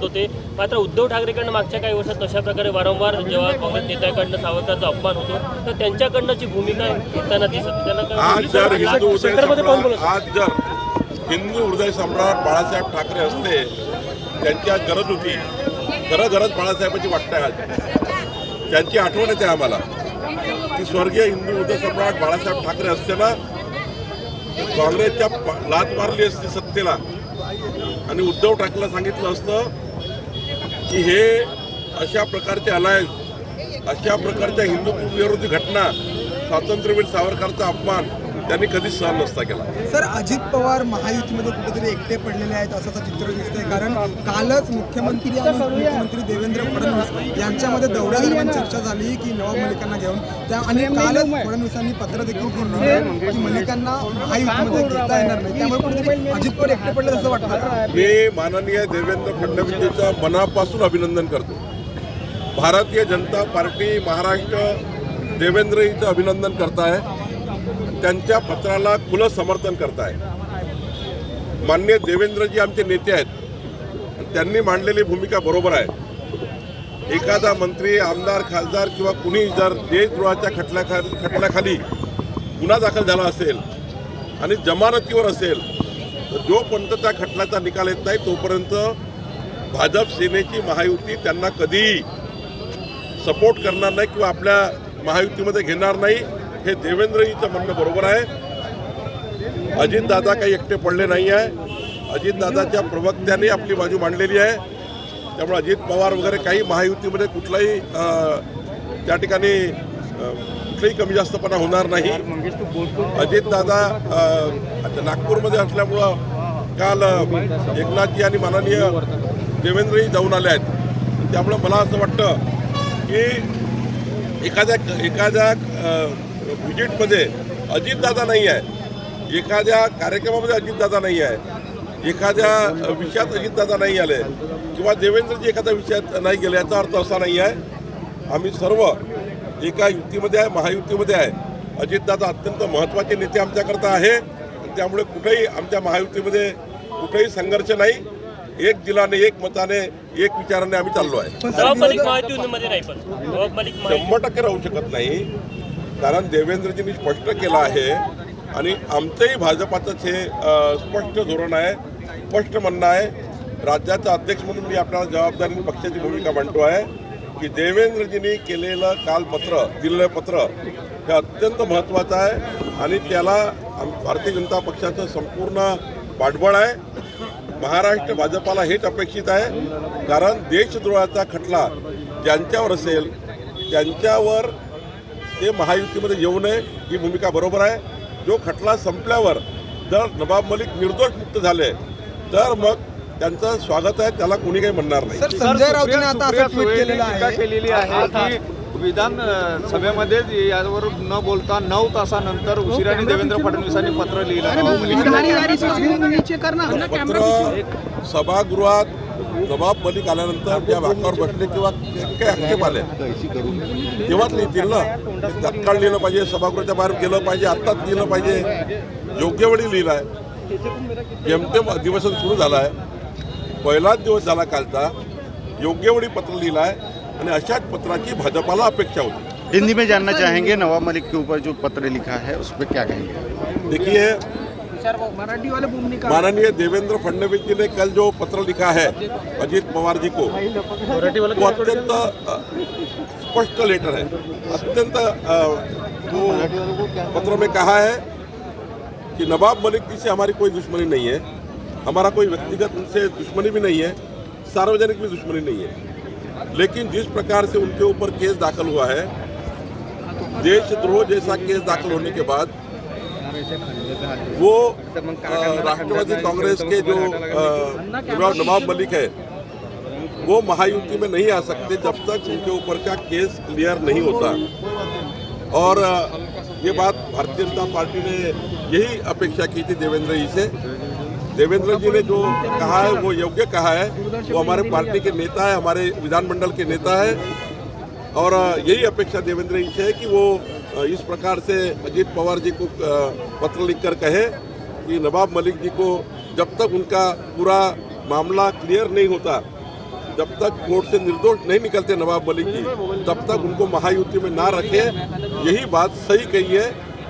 होते. मात्र उद्धव ठाकरेकडनं मागच्या काही वर्षात तशा प्रकारे वारंवार जेव्हा काँग्रेस नेत्याकडनं सावरकरांचा अपमान होतो तर त्यांच्याकडनंची भूमिका घेताना दिसत आज जर हिंदू हृदय सम्राट बाळासाहेब ठाकरे असते त्यांची आज गरज होती. खरं गरज बाळासाहेबांची वाटते. आज त्यांची आठवण येते आम्हाला की स्वर्गीय हिंदू हृदय सम्राट बाळासाहेब ठाकरे असते ना काँग्रेसच्या लात मारली असती सत्तेला आणि उद्धव ठाकरेला सांगितलं असतं की हे अशा प्रकारचे अलायन्स अशा प्रकारच्या हिंदुत्व विरोधी घटना स्वातंत्र्यवीर सावरकरांचा अपमान त्यांनी कधीच सहन नसता केला. सर, अजित पवार महायुतीमध्ये कुठेतरी एकटे पडलेले आहेत असं चित्र दिसतंय. कारण कालच मुख्यमंत्री आणि उपमुख्यमंत्री देवेंद्र फडणवीस यांच्यामध्ये दौऱ्यादरम्यान चर्चा झाली की नवाब मलिकांना घेऊन आणि कालच फडणवीसांनी पत्र देखील दिलं की मलिकांना महायुतीमध्ये घेता येणार नाही. त्यामुळे कुठेतरी अजित पवार एकटे पडले असं वाटतं. मी माननीय देवेंद्र फडणवीसचं मनापासून अभिनंदन करतो. भारतीय जनता पार्टी महाराष्ट्र देवेंद्रजीचं अभिनंदन करत आहे. त्यांच्या पत्राला खुलं समर्थन करताय. माननीय देवेंद्रजी आमचे नेते आहेत आणि त्यांनी मांडलेली भूमिका बरोबर आहे. एखादा मंत्री आमदार खासदार किंवा कुणी जर देशद्रोहाच्या खटल्याखाली गुन्हा दाखल झाला असेल आणि जमानतीवर असेल तर जोपर्यंत त्या खटल्याचा निकाल येत नाही तोपर्यंत भाजप सेनेची महायुती त्यांना कधीही सपोर्ट करणार नाही किंवा आपल्या महायुतीमध्ये घेणार नाही. हे देवेंद्रजीचं म्हणणं बरोबर आहे. अजितदादा काही एकटे पडले नाही आहे. अजितदादाच्या प्रवक्त्यांनी आपली बाजू मांडलेली आहे. त्यामुळे अजित पवार वगैरे काही महायुतीमध्ये कुठलाही त्या ठिकाणी कुठलाही कमी जास्तपणा होणार नाही. अजितदादा नागपूरमध्ये असल्यामुळं काल एकनाथजी आणि माननीय देवेंद्रजी जाऊन आले आहेत. त्यामुळं मला असं वाटतं की एखाद्या व्हिजिटमध्ये अजितदादा नाही आहे, एखाद्या कार्यक्रमामध्ये अजितदादा नाही आहे, एखाद्या विषयात अजितदादा नाही आले किंवा देवेंद्रजी एखाद्या विषयात नाही गेले याचा अर्थ असा नाही आहे. आम्ही सर्व एका युतीमध्ये आहे, महायुतीमध्ये आहे. अजितदादा अत्यंत महत्त्वाचे नेते आमच्याकरता आहे. त्यामुळे कुठेही आमच्या महायुतीमध्ये कुठेही संघर्ष नाही. एक दिलाने एक मताने एक विचाराने आम्ही चाललो आहे. 100% राहू शकत नाही. कारण देवेंद्रजींनी स्पष्ट केलं आहे आणि आमचंही भाजपाचंच हे स्पष्ट धोरण आहे, स्पष्ट म्हणणं आहे. राज्याचा अध्यक्ष म्हणून मी आपल्याला जबाबदारीने पक्षाची भूमिका मांडतो आहे की देवेंद्रजींनी केलेलं काल दिलेलं पत्र हे अत्यंत महत्त्वाचं आहे आणि त्याला भारतीय जनता पक्षाचं संपूर्ण पाठबळ आहे. महाराष्ट्र भाजपाला हेच अपेक्षित आहे. कारण देशद्रोहाचा खटला ज्यांच्यावर असेल त्यांच्यावर ते महायुतीमध्ये येऊ नये ही भूमिका बरोबर आहे. जो खटला संपल्यावर जर नवाब मलिक निर्दोष मुक्त झाले तर मग त्यांचं स्वागत आहे, त्याला कोणी काही म्हणणार नाही. संजय राऊतांनी आता असं ट्विट केलेली आहे की विधान सभेमध्ये यावर न बोलता 9 तासानंतर उशिराने देवेंद्र फडणवीसांनी पत्र लिहिलं. पत्र सभागृहात नवाब मलिक आल्यानंतर ज्या वाकावर बसले किंवा काही आक्षेप आले तेव्हाच लिहितील ना. तत्काळ लिहिलं पाहिजे, सभागृहाच्या बाहेर गेलं पाहिजे, आत्ताच लिहिलं पाहिजे. योग्य वेळी लिहिलं आहे. जेमतेम अधिवेशन सुरू झालं आहे. पहिलाच दिवस झाला कालचा. योग्य वेळी पत्र लिहिलं आहे आणि अशाच पत्राची भाजपाला अपेक्षा होती. हिंदी में जानना चाहेंगे नवाब मलिक के ऊपर जो पत्र लिखा है उस पर क्या कहेंगे? देखिए, माननीय देवेंद्र फडणवीस जी ने कल जो पत्र लिखा है अजित पवार जी को वो अत्यंत स्पष्ट लेटर है. अत्यंत वो पत्र में कहा है कि नवाब मलिक जी से हमारी कोई दुश्मनी नहीं है, हमारा कोई व्यक्तिगत उनसे दुश्मनी भी नहीं है, सार्वजनिक भी दुश्मनी नहीं है. लेकिन जिस प्रकार से उनके ऊपर केस दाखिल हुआ है, देशद्रोह जैसा केस दाखिल होने के बाद वो राष्ट्रवादी कांग्रेस के जो नवाब मलिक है वो महायुति में नहीं आ सकते जब तक उनके ऊपर का केस क्लियर नहीं होता. और ये बात भारतीय जनता पार्टी ने यही अपेक्षा की थी देवेंद्र जी से. देवेंद्र जी ने जो कहा है वो योग्य कहा है. वो हमारे पार्टी के नेता है, हमारे विधानमंडल के नेता है और यही अपेक्षा देवेंद्र जी से है कि वो इस प्रकार से अजित पवार जी को पत्र लिखकर कहे कि नवाब मलिक जी को जब तक उनका पूरा मामला क्लियर नहीं होता जब तक कोर्ट से निर्दोष नहीं निकलते नवाब मलिक जी, तब तक उनको महायुति में ना रखे। यही बात सही कही है,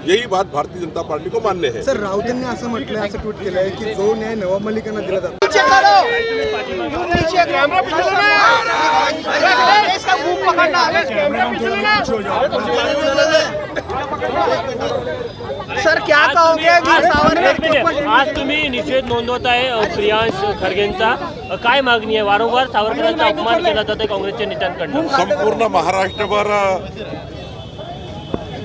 यही बात भारतीय जनता पार्टी को मान्य है। सर राऊतांनी असं म्हटलंय, असं ट्विट केलंय की जो न्याय नवाब मलिकांना दिला जातो सर क्या कहोगे वीर सावरकर के ऊपर? आज तुम्ही निषेध नोंदवत आहे प्रियांश खरगेंचा, काय मागणी आहे? वारंवार सावरकरांचा अपमान केला जातोय काँग्रेसच्या नेत्यांकडून। संपूर्ण महाराष्ट्रभर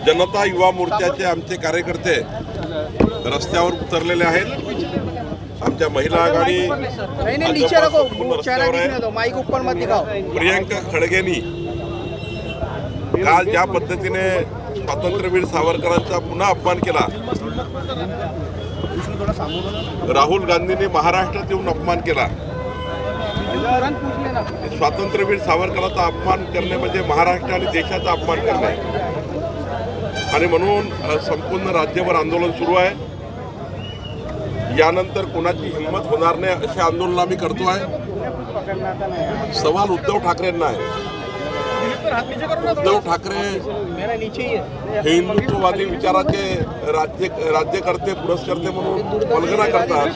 जनता युवा मोर्चाचे आमचे कार्यकर्ते रस्त्यावर उतरलेले आहेत। आमच्या महिला आघाडी नहीं नीचे रखो, चेहरा दिखने दो, माइक ऊपर मत दिखाओ। प्रियंका खडगेंनी काल ज्या पद्धतीने स्वातंत्र्यवीर सावरकरांचा पुन्हा अपमान केला, राहुल गांधींनी महाराष्ट्रात येऊन अपमान केला। स्वातंत्र्यवीर सावरकरांचा अपमान करणे म्हणजे महाराष्ट्र आणि देशाचा अपमान करणे आहे। आणि म्हणून संपूर्ण राज्यभर आंदोलन सुरू आहे। यानंतर कोणाची हिंमत होणार नाही असे आंदोलन आम्ही करतोय। सवाल उद्धव ठाकरेंना आहे। उद्धव ठाकरे हे हिंदुत्ववादी विचाराचे राज्यकर्ते पुरस्कर्ते म्हणून वल्गना करतात,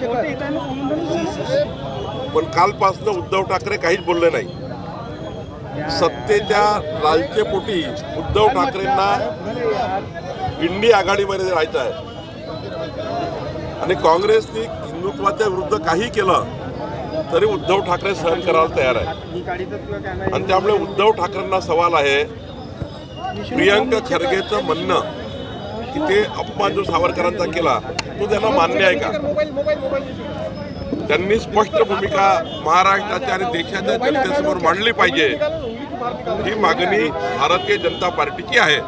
पण कालपासून उद्धव ठाकरे काहीच बोलले नाही। सत्तेच्या लालचेपोटी उद्धव ठाकरेंना इंडिया आघाडीमध्ये राहायचं आहे आणि काँग्रेसने हिंदुत्वाच्या विरुद्ध काही केलं तरी उद्धव ठाकरे सहन करायला तयार आहे। आणि त्यामुळे उद्धव ठाकरेंना सवाल आहे, प्रियंका खरगेचं म्हणणं की ते अपमान जो सावरकरांचा केला तो त्यांना मान्य आहे का? त्यांनी स्पष्ट भूमिका महाराष्ट्राच्या आणि देशाच्या जनतेसमोर मांडली पाहिजे। ही मागणी भारतीय जनता पार्टी की है।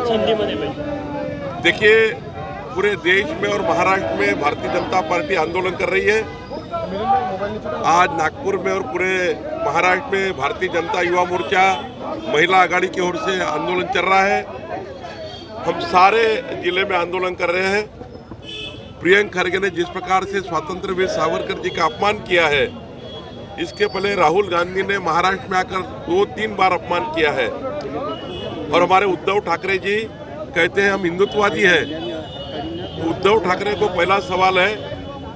हिंदी में देखिए, पूरे देश में और महाराष्ट्र में भारतीय जनता पार्टी आंदोलन कर रही है। आज नागपुर में और पूरे महाराष्ट्र में भारतीय जनता युवा मोर्चा महिला आघाड़ी की ओर से आंदोलन चल रहा है। हम सारे जिले में आंदोलन कर रहे हैं। प्रियंका खरगे ने जिस प्रकार से स्वतंत्रवीर सावरकर जी का अपमान किया है, इसके पहले राहुल गांधी ने महाराष्ट्र में आकर 2-3 बार अपमान किया है। और हमारे उद्धव ठाकरे जी कहते हैं हम हिंदुत्ववादी हैं। तो उद्धव ठाकरे को पहला सवाल है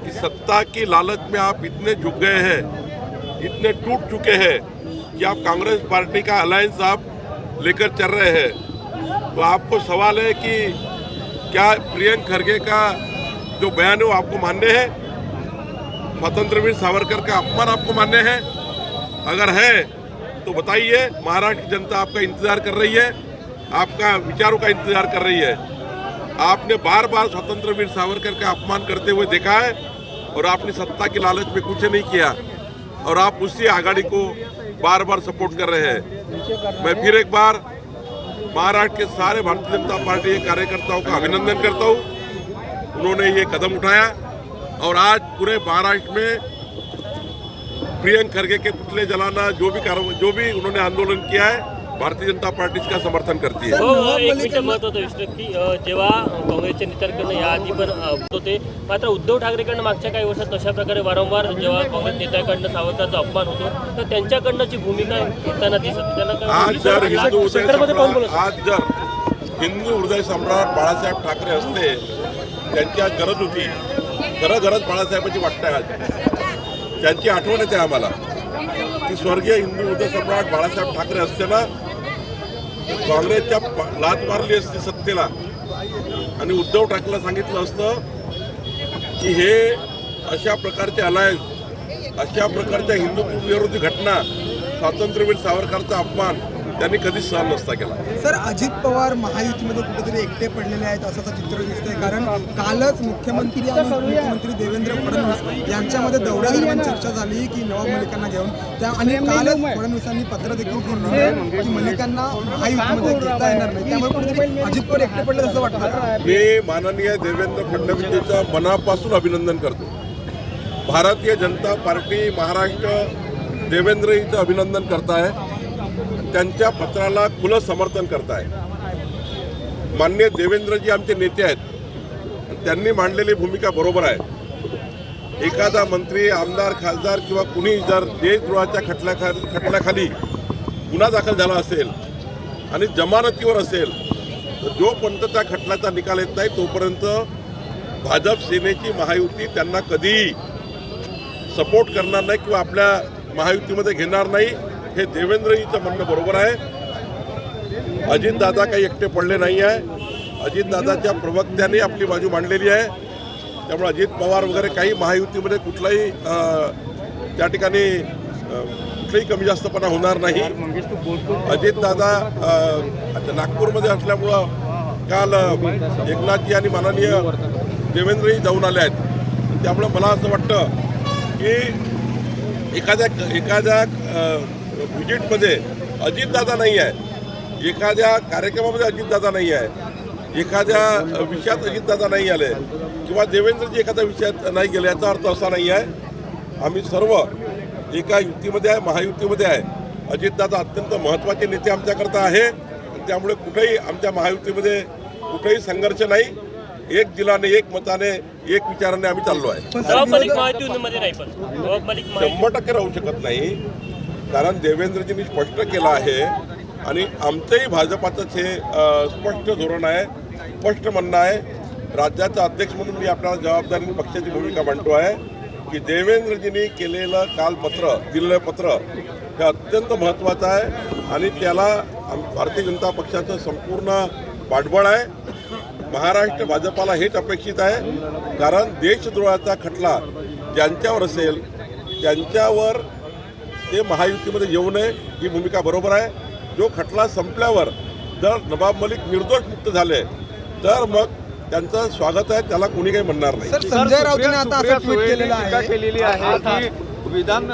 कि सत्ता की लालच में आप इतने झुक गए हैं, इतने टूट चुके हैं कि आप कांग्रेस पार्टी का अलायंस आप लेकर चल रहे हैं। तो आपको सवाल है कि क्या प्रियंका खरगे का जो बयान है वो आपको मान्य है? स्वतंत्रवीर सावरकर का अपमान आपको मान्य है? अगर है तो बताइए। महाराष्ट्र की जनता आपका इंतजार कर रही है, आपका विचारों का इंतजार कर रही है। आपने बार बार स्वतंत्रवीर सावरकर का अपमान करते हुए देखा है और आपने सत्ता की लालच में कुछ नहीं किया और आप उसी आघाड़ी को बार बार सपोर्ट कर रहे हैं। मैं फिर एक बार महाराष्ट्र के सारे भारतीय जनता पार्टी के कार्यकर्ताओं का अभिनंदन करता हूँ। उन्होंने ये कदम उठाया और आज पूरे महाराष्ट्र में प्रियंका खरगे के पुतले जलाना जो भी उन्होंने आंदोलन किया है, भारतीय जनता पार्टी इसका समर्थन करती है। एक मिनिट महत्त्वाचं विषय की जेव्हा काँग्रेसच्या नेत्यांकडनं याआधी पण होते, मात्र उद्धव ठाकरेकडनं मागच्या काही वर्षात तशा प्रकारे वारंवार जेव्हा काँग्रेस नेत्यांकडनं सावरकरांचा अपमान होतो तर त्यांच्याकडनंची भूमिका घेताना दिसत। आज जर हिंदू हृदय सम्राट बाळासाहेब ठाकरे असते, त्यांची आज गरज होती। घरच बाळासाहेबांची वाटते। आज त्यांची आठवण येते आम्हाला की स्वर्गीय हिंदू हृदय सम्राट बाळासाहेब ठाकरे असते ना, काँग्रेसच्या लात मारली असती सत्तेला आणि उद्धव ठाकरेला सांगितलं असतं की हे अशा प्रकारचे अलायन्स, अशा प्रकारच्या हिंदुत्व विरोधी घटना, स्वातंत्र्यवीर सावरकरचा अपमान त्यांनी कधीच सहन नसता केला। सर अजित पवार महायुतीमध्ये कुठेतरी एकटे पडलेले आहेत असं चित्र दिसतंय, कारण कालच मुख्यमंत्री आणि उपमुख्यमंत्री देवेंद्र फडणवीस यांच्यामध्ये दौऱ्यादरम्यान चर्चा झाली की नवाब मलिकांना घेऊन आणि कालच फडणवीसांनी पत्र देखील दिलं की मलिकांना महायुतीमध्ये घेता येणार नाही। त्यामुळे कुठेतरी अजित पवार एकटे पडले असं वाटतं। मी माननीय देवेंद्र फडणवीसचं मनापासून अभिनंदन करतो। भारतीय जनता पार्टी महाराष्ट्र देवेंद्रजीचं अभिनंदन करताय, त्यांच्या पत्राला खुलं समर्थन करताय। माननीय देवेंद्रजी आमचे नेते आहेत, त्यांनी मांडलेली भूमिका बरोबर आहे। एखादा मंत्री आमदार खासदार किंवा कुणी जर देशद्रोहाच्या खटल्याखाली गुन्हा दाखल झाला असेल आणि जमानतीवर असेल तर जोपर्यंत त्या खटल्याचा निकाल येत नाही तोपर्यंत भाजप सेनेची महायुती त्यांना कधीही सपोर्ट करणार नाही किंवा आपल्या महायुतीमध्ये घेणार नाही. हे देवेंद्रजीचं म्हणणं बरोबर आहे. अजितदादा काही एकटे पडले नाही आहे. अजितदादाच्या प्रवक्त्याने आपली बाजू मांडलेली आहे. त्यामुळे अजित पवार वगैरे काही महायुतीमध्ये कुठलाही त्या ठिकाणी कुठलाही कमी जास्तपणा होणार नाही. अजितदादा आता नागपूरमध्ये असल्यामुळं काल एकनाथजी आणि माननीय देवेंद्रजी जाऊन आले आहेत. त्यामुळे मला असं वाटतं की एखाद्या व्हिजिटमध्ये अजितदादा नाही आहे, एखाद्या कार्यक्रमामध्ये अजितदादा नाही आहे, एखाद्या विषयात अजितदादा नाही आले किंवा देवेंद्रजी एखाद्या विषयात नाही गेले याचा अर्थ असा नाही आहे. आम्ही सर्व एका युतीमध्ये आहे, महायुतीमध्ये आहे. अजितदादा अत्यंत महत्त्वाचे नेते आमच्याकरता आहे. त्यामुळे कुठेही आमच्या महायुतीमध्ये कुठेही संघर्ष नाही. एक दिलाने एक मताने एक विचाराने आम्ही चाललो आहे. नवाब मलिक महायुतीमध्ये नाही, पण नवाब मलिक 100% राहू शकत नाही. कारण देवेंद्रजींनी स्पष्ट केलं आहे आणि आमचंही भाजपाचंच हे स्पष्ट धोरण आहे, स्पष्ट म्हणणं आहे. राज्याचा अध्यक्ष म्हणून मी आपल्याला जबाबदारीने पक्षाची भूमिका मांडतो आहे की देवेंद्रजींनी केलेलं काल दिलेलं पत्र हे अत्यंत महत्त्वाचं आहे आणि त्याला भारतीय जनता पक्षाचं संपूर्ण पाठबळ आहे. महाराष्ट्र भाजपाला हेच अपेक्षित आहे. कारण देशद्रोहाचा खटला ज्यांच्यावर असेल त्यांच्यावर ते महायुतीमध्ये येऊ नये ही भूमिका बरोबर आहे. जो खटला संपल्यावर जर नवाब मलिक निर्दोष मुक्त झाले तर मग त्यांचं स्वागत आहे, त्याला कोणी काही म्हणणार नाही. सर, संजय राऊतांनी आता असं ट्विट केलेलं टीका आहे केलेली आहे की विधान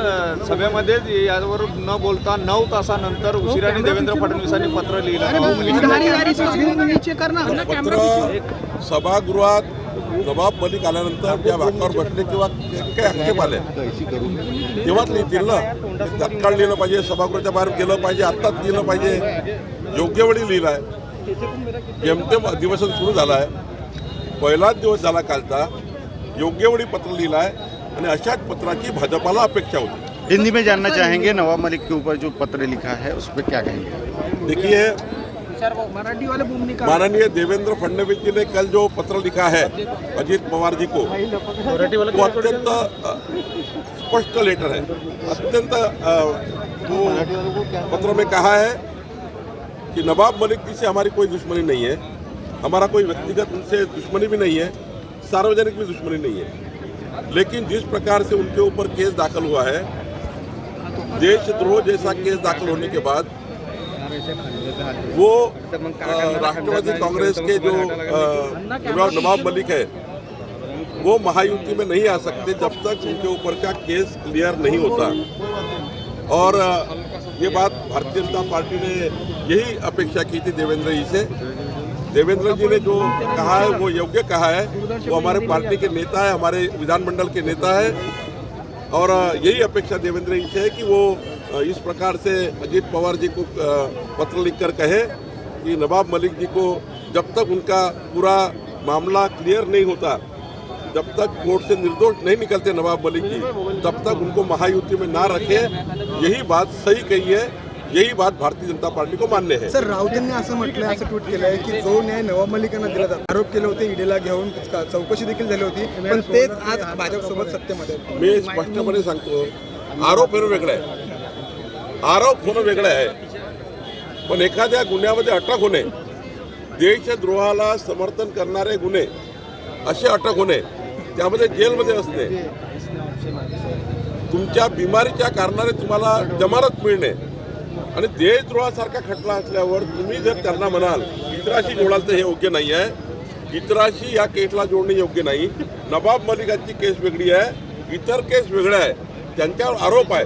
सभेमध्ये यावर न बोलता 9 तासानंतर उशिराने देवेंद्र फडणवीसांनी पत्र लिहिलं. पत्र सभागृहात नवाब मलिक आल्यानंतर ज्या वाकावर बसले किंवा काही आक्षेप आले तेव्हाच लिहितील ना. ते तत्काळ लिहिलं पाहिजे, सभागृहाच्या बाहेर गेलं पाहिजे, आत्ताच लिहिलं पाहिजे. योग्य वेळी लिहिलं आहे. जेमतेम अधिवेशन सुरू झालं आहे, पहिलाच दिवस झाला कालचा. योग्य वेळी पत्र लिहिलं आहे आणि अशाच पत्राची भाजपाला अपेक्षा होती. हिंदी में जानना चाहेंगे नवाब मलिक के ऊपर जो पत्र लिखा है उस पर क्या कहेंगे? देखिए, माननीय देवेंद्र फडणवीस जी ने कल जो पत्र लिखा है अजीत पवार जी को, वो अत्यंत स्पष्ट लेटर है. अत्यंत वो पत्र में कहा है कि नवाब मलिक जी से हमारी कोई दुश्मनी नहीं है, हमारा कोई व्यक्तिगत उनसे दुश्मनी भी नहीं है, सार्वजनिक भी दुश्मनी नहीं है. लेकिन जिस प्रकार से उनके ऊपर केस दाखल हुआ है, देशद्रोह जैसा केस दाखल होने के बाद वो राष्ट्रवादी कांग्रेस के जो नवाब मलिक है वो महायुति में नहीं आ सकते जब तक उनके ऊपर का केस क्लियर नहीं होता. और ये बात भारतीय जनता पार्टी ने यही अपेक्षा की थी देवेंद्र जी से. देवेंद्र जी ने जो कहा है वो योग्य कहा है. वो हमारे पार्टी के नेता है, हमारे विधानमंडल के नेता है और यही अपेक्षा देवेंद्र जी से है कि वो इस प्रकार से अजीत पवार जी को पत्र लिखकर कहे कि नवाब मलिक जी को जब तक उनका पूरा मामला क्लियर नहीं होता, जब तक कोर्ट से निर्दोष नहीं निकलते नवाब मलिक जी, तब तक उनको महायुति में ना रखे. यही बात सही कही है, यही बात भारतीय जनता पार्टी को मान्य है. सर, राऊतांनी असं म्हटलंय, असं ट्विट केलंय की जो न्याय नवाब मलिकांना दिला जातो, आरोप केले होते ईडीला घेऊन चौकशी देखील झाली होती, पण तेच आज भाजपसोबत सत्तेमध्ये. मी स्पष्टपणे सांगतो, आरोप होणं वेगळं आहे, आरोप होणं वेगळं आहे. पण एखाद्या गुन्ह्यामध्ये अटक होणे, देशद्रोहाला समर्थन करणारे गुन्हे असे अटक होणे, त्यामध्ये जेलमध्ये असणे, तुमच्या बिमारीच्या कारणाने तुम्हाला जमानत मिळणे आणि देशद्रोहासारखा खटला असल्यावर तुम्ही जर त्यांना म्हणाल इतराशी जोडाल तर हे योग्य नाही आहे. इतराशी या केसला जोडणे योग्य नाही. नवाब मलिकांची केस वेगळी आहे, इतर केस वेगळ्या आहे, त्यांच्यावर आरोप आहे.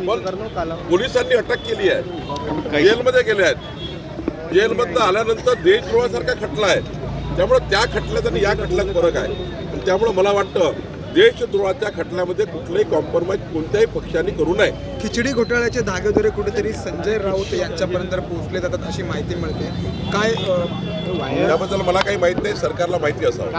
पण पोलिसांनी अटक केली आहे, जेलमध्ये गेले आहेत. जेलमधनं आल्यानंतर देशद्रोहासारखा खटला आहे, त्यामुळे त्या खटल्यात आणि या खटल्यात फरक आहे. त्यामुळे मला वाटतं देशद्रोहाच्या खटल्यामध्ये कुठलंही कॉम्प्रोमाइज कोणत्याही पक्षाने करू नये. खिचडी घोटाळ्याचे धागेदोरे कुठेतरी संजय राऊत यांच्यापर्यंत पोहोचले जातात अशी माहिती मिळते. काय याबद्दल मला काही माहिती नाही, सरकारला माहिती असावं.